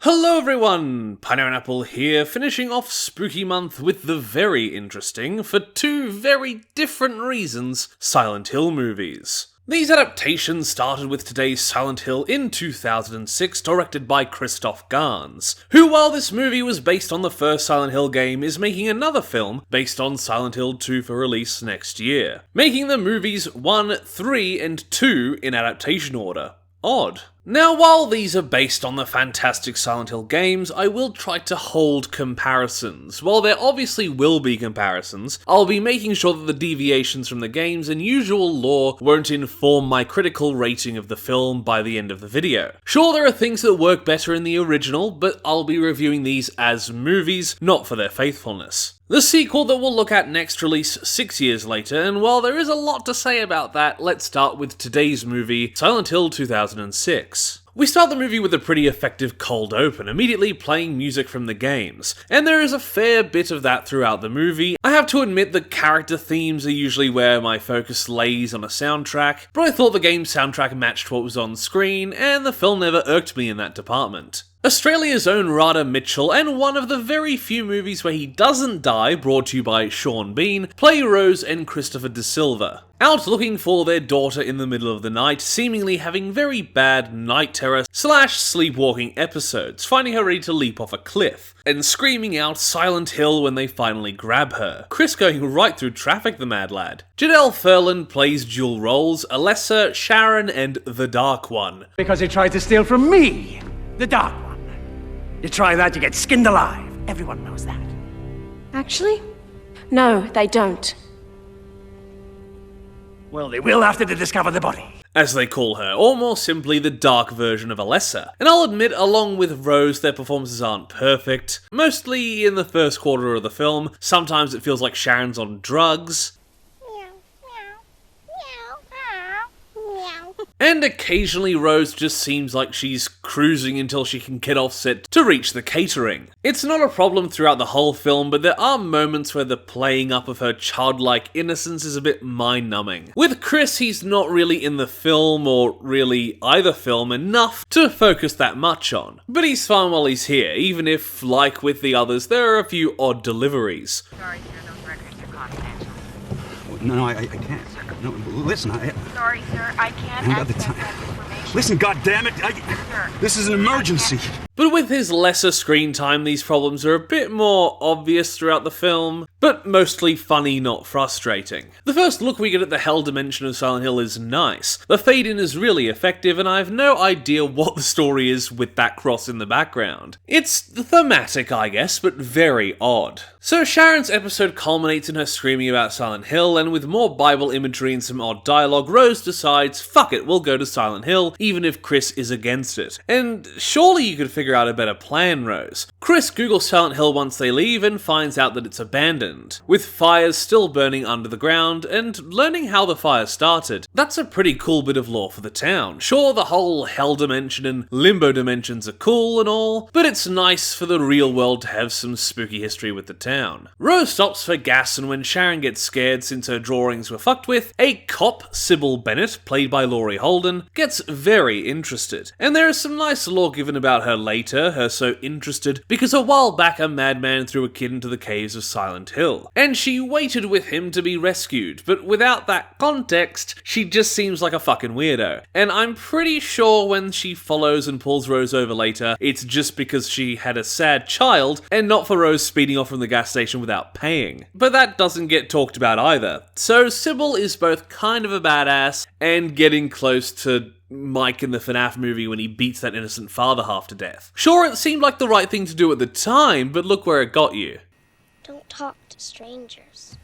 Hello everyone, Pineapple here, finishing off Spooky Month with the very interesting, for two very different reasons, Silent Hill movies. These adaptations started with today's Silent Hill in 2006, directed by Christoph Gans, who, while this movie was based on the first Silent Hill game, is making another film based on Silent Hill 2 for release next year, making the movies 1, 3, and 2 in adaptation order. Odd. Now, while these are based on the fantastic Silent Hill games, I will try to hold comparisons. While there obviously will be comparisons, I'll be making sure that the deviations from the games and usual lore won't inform my critical rating of the film by the end of the video. Sure, there are things that work better in the original, but I'll be reviewing these as movies, not for their faithfulness. The sequel that we'll look at next release 6 years later, and while there is a lot to say about that, let's start with today's movie, Silent Hill 2006. We start the movie with a pretty effective cold open, immediately playing music from the games, and there is a fair bit of that throughout the movie. I have to admit that character themes are usually where my focus lays on a soundtrack, but I thought the game's soundtrack matched what was on screen, and the film never irked me in that department. Australia's own Radha Mitchell, and one of the very few movies where he doesn't die, brought to you by Sean Bean, play Rose and Christopher De Silva, out looking for their daughter in the middle of the night, seemingly having very bad night terror / sleepwalking episodes, finding her ready to leap off a cliff, and screaming out Silent Hill when they finally grab her. Chris going right through traffic, the mad lad. Jadelle Ferland plays dual roles, Alessa, Sharon, and the Dark One. Because he tried to steal from me, the Dark One. You try that, you get skinned alive. Everyone knows that. Actually, no, they don't. Well, they will after they discover the body. As they call her, or more simply, the dark version of Alessa. And I'll admit, along with Rose, their performances aren't perfect. Mostly in the first quarter of the film, sometimes it feels like Sharon's on drugs. And occasionally Rose just seems like she's cruising until she can get off set to reach the catering. It's not a problem throughout the whole film, but there are moments where the playing up of her childlike innocence is a bit mind-numbing. With Chris, he's not really in the film, or really either film, enough to focus that much on. But he's fine while he's here, even if, like with the others, there are a few odd deliveries. Sorry, sir, those records are confidential. No, I can't. No, listen, Sorry, sir, I can't haven't got the access time. that information. Listen, goddammit! This is an emergency. But with his lesser screen time, these problems are a bit more obvious throughout the film, but mostly funny, not frustrating. The first look we get at the hell dimension of Silent Hill is nice. The fade-in is really effective, and I have no idea what the story is with that cross in the background. It's thematic, I guess, but very odd. So Sharon's episode culminates in her screaming about Silent Hill, and with more Bible imagery and some odd dialogue, Rose decides, fuck it, we'll go to Silent Hill, even if Chris is against it. And surely you could figure out a better plan, Rose. Chris Googles Silent Hill once they leave and finds out that it's abandoned, with fires still burning under the ground, and learning how the fire started. That's a pretty cool bit of lore for the town. Sure, the whole hell dimension and limbo dimensions are cool and all, but it's nice for the real world to have some spooky history with the town. Rose stops for gas, and when Sharon gets scared since her drawings were fucked with, a cop, Sybil Bennett, played by Laurie Holden, gets very interested. And there is some nice lore given about her later, her so interested because a while back a madman threw a kid into the caves of Silent Hill, and she waited with him to be rescued, but without that context, she just seems like a fucking weirdo. And I'm pretty sure when she follows and pulls Rose over later, it's just because she had a sad child, and not for Rose speeding off from the gas station without paying. But that doesn't get talked about either. So Sybil is both kind of a badass and getting close to Mike in the FNAF movie when he beats that innocent father half to death. Sure, it seemed like the right thing to do at the time, but look where it got you. Don't talk to strangers.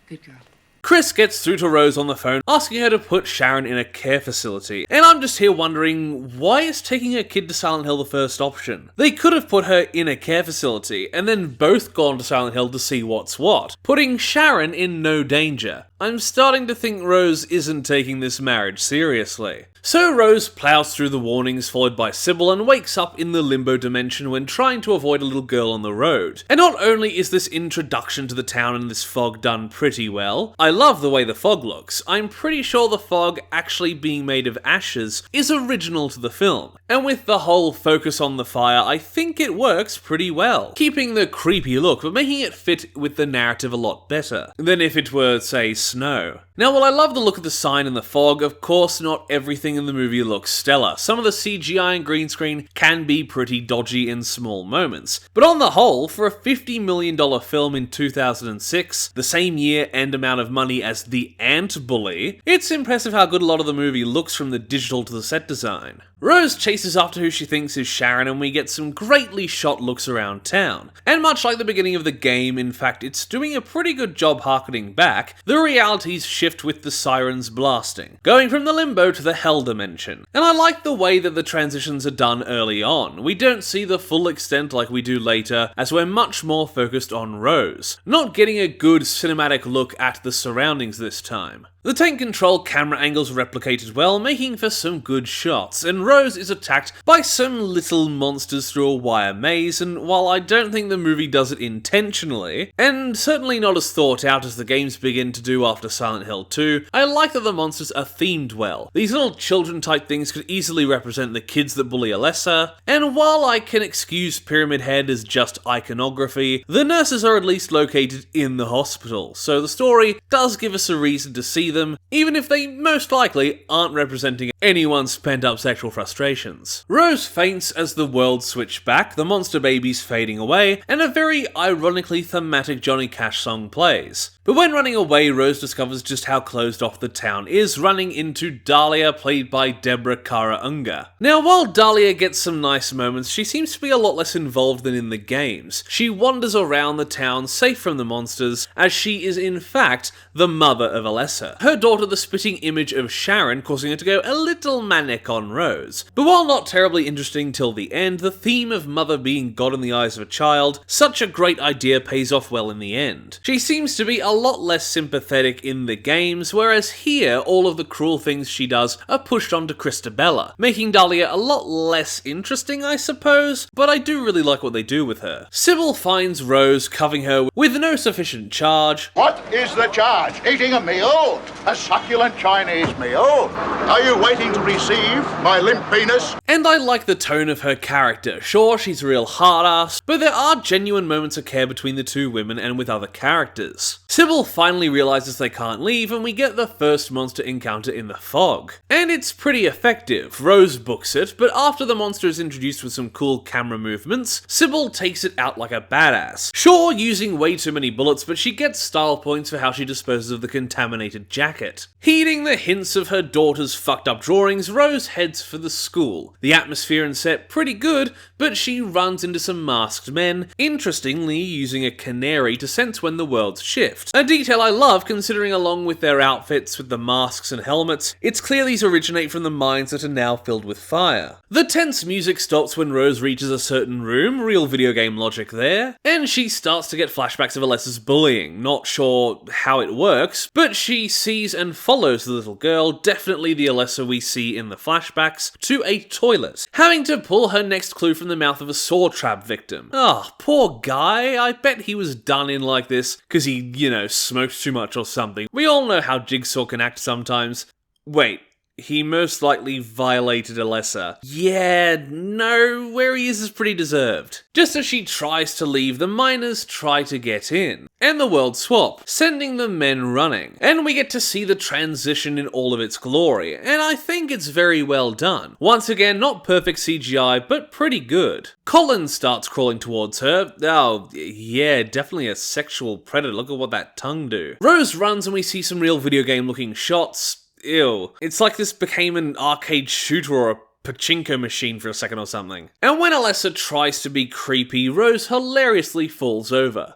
Good girl. Chris gets through to Rose on the phone, asking her to put Sharon in a care facility, and I'm just here wondering, why is taking her kid to Silent Hill the first option? They could have put her in a care facility, and then both gone to Silent Hill to see what's what, putting Sharon in no danger. I'm starting to think Rose isn't taking this marriage seriously. So Rose plows through the warnings followed by Sybil and wakes up in the limbo dimension when trying to avoid a little girl on the road. And not only is this introduction to the town and this fog done pretty well, I love the way the fog looks. I'm pretty sure the fog actually being made of ashes is original to the film. And with the whole focus on the fire, I think it works pretty well, keeping the creepy look but making it fit with the narrative a lot better than if it were, say, snow. Now, while I love the look of the sign in the fog, of course not everything in the movie looks stellar. Some of the CGI and green screen can be pretty dodgy in small moments. But on the whole, for a $50 million film in 2006, the same year and amount of money as The Ant Bully, it's impressive how good a lot of the movie looks from the digital to the set design. Rose chases after who she thinks is Sharon and we get some greatly shot looks around town. And much like the beginning of the game, in fact it's doing a pretty good job harkening back, the realities shift with the sirens blasting, going from the limbo to the hell dimension. And I like the way that the transitions are done early on. We don't see the full extent like we do later, as we're much more focused on Rose, not getting a good cinematic look at the surroundings this time. The tank control camera angles replicated well, making for some good shots, and Rose is attacked by some little monsters through a wire maze, and while I don't think the movie does it intentionally, and certainly not as thought out as the games begin to do after Silent Hill 2, I like that the monsters are themed well. These little children type things could easily represent the kids that bully Alessa, and while I can excuse Pyramid Head as just iconography, the nurses are at least located in the hospital, so the story does give us a reason to see them, even if they most likely aren't representing anyone's pent-up sexual frustrations. Rose faints as the worlds switch back, the monster babies fading away, and a very ironically thematic Johnny Cash song plays. But when running away, Rose discovers just how closed off the town is, running into Dahlia, played by Deborah Kara Unger. Now, while Dahlia gets some nice moments, she seems to be a lot less involved than in the games. She wanders around the town, safe from the monsters, as she is in fact the mother of Alessa, her daughter the spitting image of Sharon, causing her to go a little manic on Rose. But while not terribly interesting till the end, the theme of mother being God in the eyes of a child, such a great idea pays off well in the end. She seems to be a lot less sympathetic in the games, whereas here all of the cruel things she does are pushed onto Christabella, making Dahlia a lot less interesting, I suppose, but I do really like what they do with her. Sybil finds Rose cuffing her with no sufficient charge. What is the charge? Eating a meal? A succulent Chinese meal? Are you waiting to receive my limp penis? And I like the tone of her character. Sure, she's a real hard-ass, but there are genuine moments of care between the two women and with other characters. Sybil finally realizes they can't leave, and we get the first monster encounter in the fog. And it's pretty effective. Rose books it, but after the monster is introduced with some cool camera movements, Sybil takes it out like a badass. Sure, using way too many bullets, but she gets style points for how she disposes of the contaminated jacket. Heeding the hints of her daughter's fucked up drawings, Rose heads for the school. The atmosphere and set pretty good, but she runs into some masked men, interestingly using a canary to sense when the worlds shift. A detail I love, considering along with their outfits with the masks and helmets, it's clear these originate from the mines that are now filled with fire. The tense music stops when Rose reaches a certain room, real video game logic there, and she starts to get flashbacks of Alessa's bullying. Not sure how it works, but she sees and follows the little girl, definitely the Alessa we see in the flashbacks, to a toilet, having to pull her next clue from the mouth of a saw trap victim. Ah, poor guy. I bet he was done in like this because he, smoked too much or something. We all know how Jigsaw can act sometimes. Wait, he most likely violated Alessa. Yeah, no, where he is pretty deserved. Just as she tries to leave, the miners try to get in, and the worlds swap, sending the men running. And we get to see the transition in all of its glory, and I think it's very well done. Once again, not perfect CGI, but pretty good. Colin starts crawling towards her. Oh, yeah, definitely a sexual predator. Look at what that tongue do. Rose runs and we see some real video game looking shots. Ew. It's like this became an arcade shooter or a pachinko machine for a second or something. And when Alessa tries to be creepy, Rose hilariously falls over.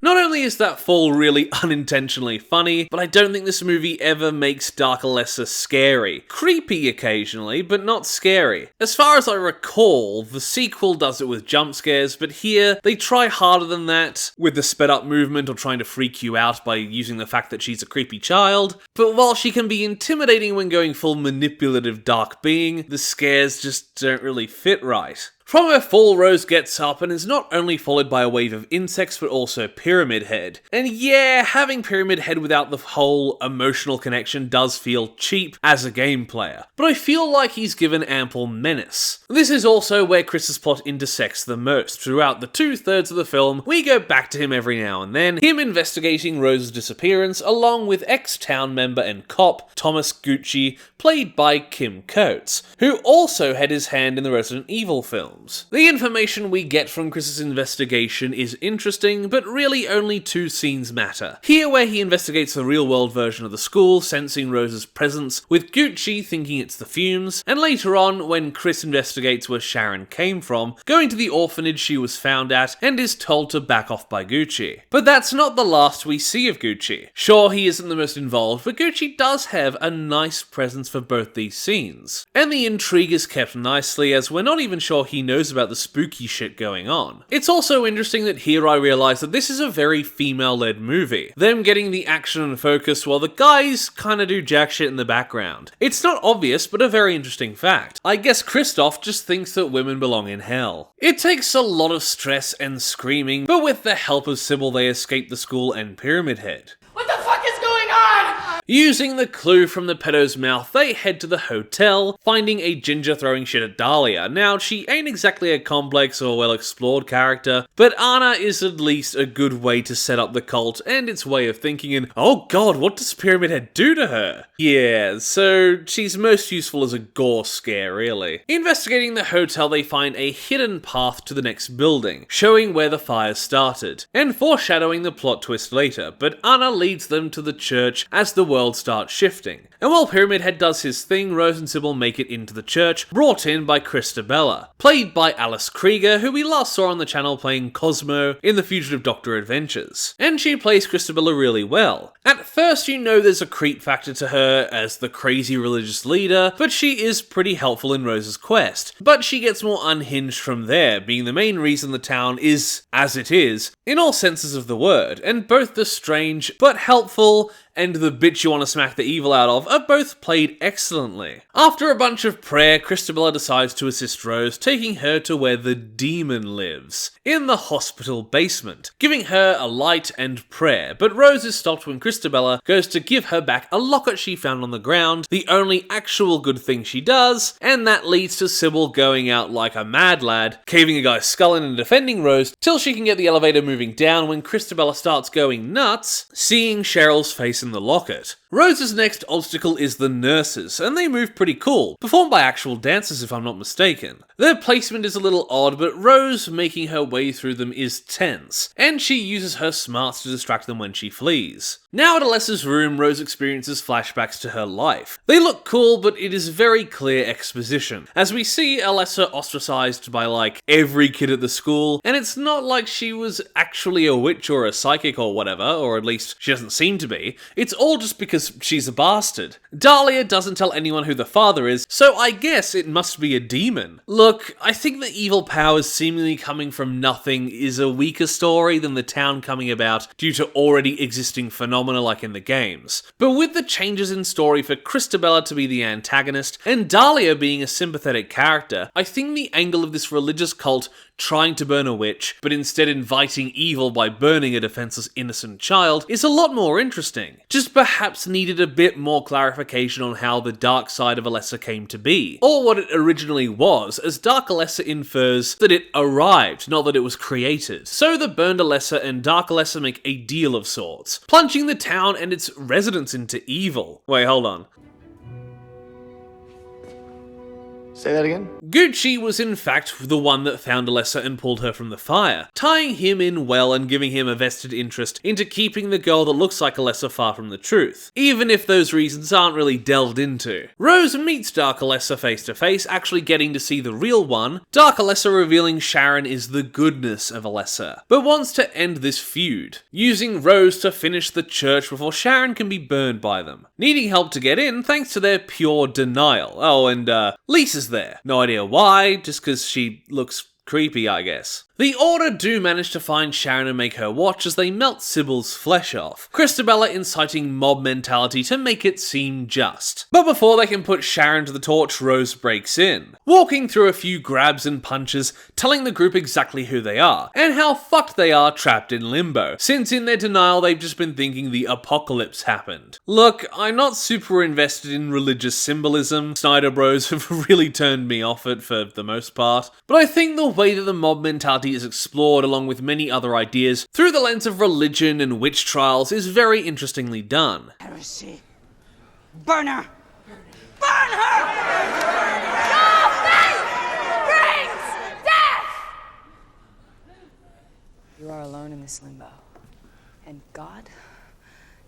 Not only is that fall really unintentionally funny, but I don't think this movie ever makes Dark Alessa scary. Creepy occasionally, but not scary. As far as I recall, the sequel does it with jump scares, but here they try harder than that with the sped up movement or trying to freak you out by using the fact that she's a creepy child. But while she can be intimidating when going full manipulative dark being, the scares just don't really fit right. From her fall, Rose gets up and is not only followed by a wave of insects but also Pyramid Head. And yeah, having Pyramid Head without the whole emotional connection does feel cheap as a game player, but I feel like he's given ample menace. This is also where Chris's plot intersects the most. Throughout the 2/3 of the film, we go back to him every now and then, him investigating Rose's disappearance along with ex-town member and cop Thomas Gucci, played by Kim Coates, who also had his hand in the Resident Evil film. The information we get from Chris's investigation is interesting, but really only 2 scenes matter. Here where he investigates the real-world version of the school, sensing Rose's presence, with Gucci thinking it's the fumes, and later on when Chris investigates where Sharon came from, going to the orphanage she was found at, and is told to back off by Gucci. But that's not the last we see of Gucci. Sure, he isn't the most involved, but Gucci does have a nice presence for both these scenes. And the intrigue is kept nicely, as we're not even sure he knows about the spooky shit going on. It's also interesting that here I realise that this is a very female-led movie, them getting the action and focus while the guys kinda do jack shit in the background. It's not obvious, but a very interesting fact. I guess Christoph just thinks that women belong in hell. It takes a lot of stress and screaming, but with the help of Sybil they escape the school and Pyramid Head. What the fuck is going on? Using the clue from the pedo's mouth, they head to the hotel, finding a ginger throwing shit at Dahlia. Now, she ain't exactly a complex or well-explored character, but Anna is at least a good way to set up the cult and its way of thinking, and oh god, what does Pyramid Head do to her? Yeah, so she's most useful as a gore scare, really. Investigating the hotel, they find a hidden path to the next building, showing where the fire started, and foreshadowing the plot twist later, but Anna leads them to the church as the world starts shifting. And while Pyramid Head does his thing, Rose and Sybil make it into the church, brought in by Christabella, played by Alice Krieger, who we last saw on the channel playing Cosmo in the Fugitive Doctor Adventures. And she plays Christabella really well. At first you know there's a creep factor to her as the crazy religious leader, but she is pretty helpful in Rose's quest. But she gets more unhinged from there, being the main reason the town is as it is, in all senses of the word, and both the strange but helpful and the bitch you want to smack the evil out of are both played excellently. After a bunch of prayer, Christabella decides to assist Rose, taking her to where the demon lives, in the hospital basement, giving her a light and prayer, but Rose is stopped when Christabella goes to give her back a locket she found on the ground, the only actual good thing she does, and that leads to Sybil going out like a mad lad, caving a guy's skull in and defending Rose till she can get the elevator moving down when Christabella starts going nuts, seeing Cheryl's face in the locket. Rose's next obstacle is the nurses, and they move pretty cool, performed by actual dancers if I'm not mistaken. Their placement is a little odd, but Rose making her way through them is tense, and she uses her smarts to distract them when she flees. Now at Alessa's room, Rose experiences flashbacks to her life. They look cool, but it is very clear exposition, as we see Alessa ostracized by like every kid at the school, and it's not like she was actually a witch or a psychic or whatever, or at least she doesn't seem to be. It's all just because she's a bastard. Dahlia doesn't tell anyone who the father is, so I guess it must be a demon. Look, I think the evil powers seemingly coming from nothing is a weaker story than the town coming about due to already existing phenomena like in the games. But with the changes in story for Christabella to be the antagonist, and Dahlia being a sympathetic character, I think the angle of this religious cult trying to burn a witch, but instead inviting evil by burning a defenseless innocent child, is a lot more interesting. Just perhaps needed a bit more clarification on how the dark side of Alessa came to be, or what it originally was, as Dark Alessa infers that it arrived, not that it was created. So the burned Alessa and Dark Alessa make a deal of sorts, plunging the town and its residents into evil. Wait, hold on. Say that again? Gucci was in fact the one that found Alessa and pulled her from the fire, tying him in well and giving him a vested interest into keeping the girl that looks like Alessa far from the truth, even if those reasons aren't really delved into. Rose meets Dark Alessa face to face, actually getting to see the real one, Dark Alessa revealing Sharon is the goodness of Alessa, but wants to end this feud, using Rose to finish the church before Sharon can be burned by them, needing help to get in thanks to their pure denial. Oh, and Lisa's there. No idea why, just because she looks creepy, I guess. The Order do manage to find Sharon and make her watch as they melt Sybil's flesh off, Christabella inciting mob mentality to make it seem just. But before they can put Sharon to the torch, Rose breaks in, walking through a few grabs and punches, telling the group exactly who they are, and how fucked they are trapped in limbo, since in their denial they've just been thinking the apocalypse happened. Look, I'm not super invested in religious symbolism, Snyder Bros have really turned me off it for the most part, but I think the way that the mob mentality is explored along with many other ideas through the lens of religion and witch trials is very interestingly done. Heresy. Burn her! Burn her! Your faith brings death! You are alone in this limbo, and God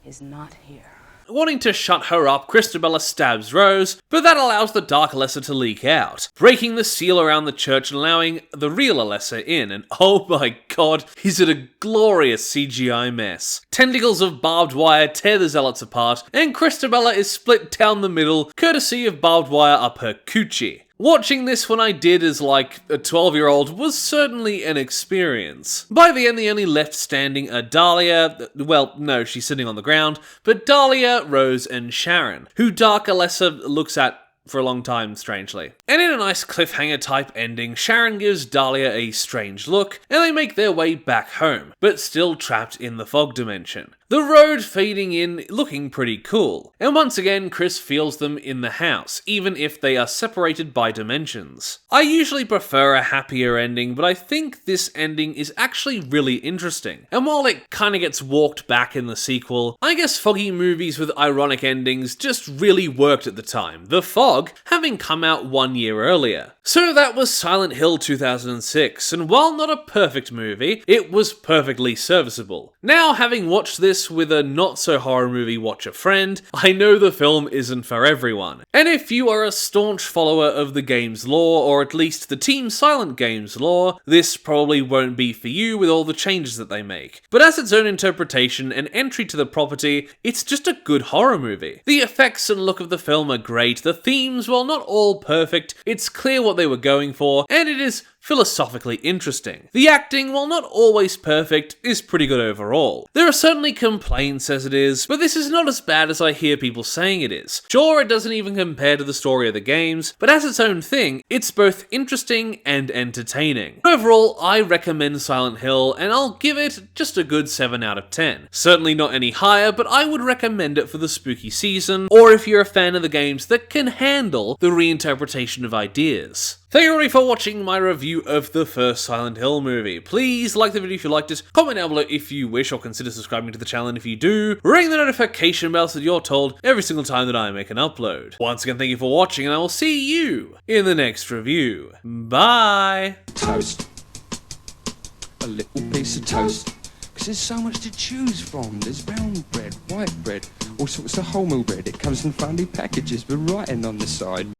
is not here. Wanting to shut her up, Christabella stabs Rose, but that allows the Dark Alessa to leak out, breaking the seal around the church and allowing the real Alessa in, and oh my god, is it a glorious CGI mess. Tentacles of barbed wire tear the zealots apart, and Christabella is split down the middle, courtesy of barbed wire up her coochie. Watching this when I did as like a 12-year-old was certainly an experience. By the end, the only left standing are Dahlia, well, no, she's sitting on the ground, but Dahlia, Rose, and Sharon, who Dark Alessa looks at for a long time, strangely. And in a nice cliffhanger type ending, Sharon gives Dahlia a strange look, and they make their way back home, but still trapped in the fog dimension. The road fading in, looking pretty cool. And once again, Chris feels them in the house, even if they are separated by dimensions. I usually prefer a happier ending, but I think this ending is actually really interesting. And while it kinda gets walked back in the sequel, I guess foggy movies with ironic endings just really worked at the time, The Fog having come out 1 year earlier. So that was Silent Hill 2006, and while not a perfect movie, it was perfectly serviceable. Now, having watched this with a not-so-horror movie watch a friend, I know the film isn't for everyone. And if you are a staunch follower of the game's lore, or at least the Team Silent Games lore, this probably won't be for you with all the changes that they make. But as its own interpretation and entry to the property, it's just a good horror movie. The effects and look of the film are great, the themes, while not all perfect, it's clear what they were going for, and it is philosophically interesting. The acting, while not always perfect, is pretty good overall. There are certainly complaints as it is, but this is not as bad as I hear people saying it is. Sure, it doesn't even compare to the story of the games, but as its own thing, it's both interesting and entertaining. Overall, I recommend Silent Hill, and I'll give it just a good 7 out of 10. Certainly not any higher, but I would recommend it for the spooky season, or if you're a fan of the games that can handle the reinterpretation of ideas. Thank you everybody for watching my review of the first Silent Hill movie. Please like the video if you liked it, comment down below if you wish, or consider subscribing to the channel if you do. Ring the notification bell so that you're told every single time that I make an upload. Once again, thank you for watching, and I will see you in the next review. Bye! Toast. A little piece of toast. Because there's so much to choose from. There's brown bread, white bread, all sorts of wholemeal bread. It comes in funny packages with writing on the side.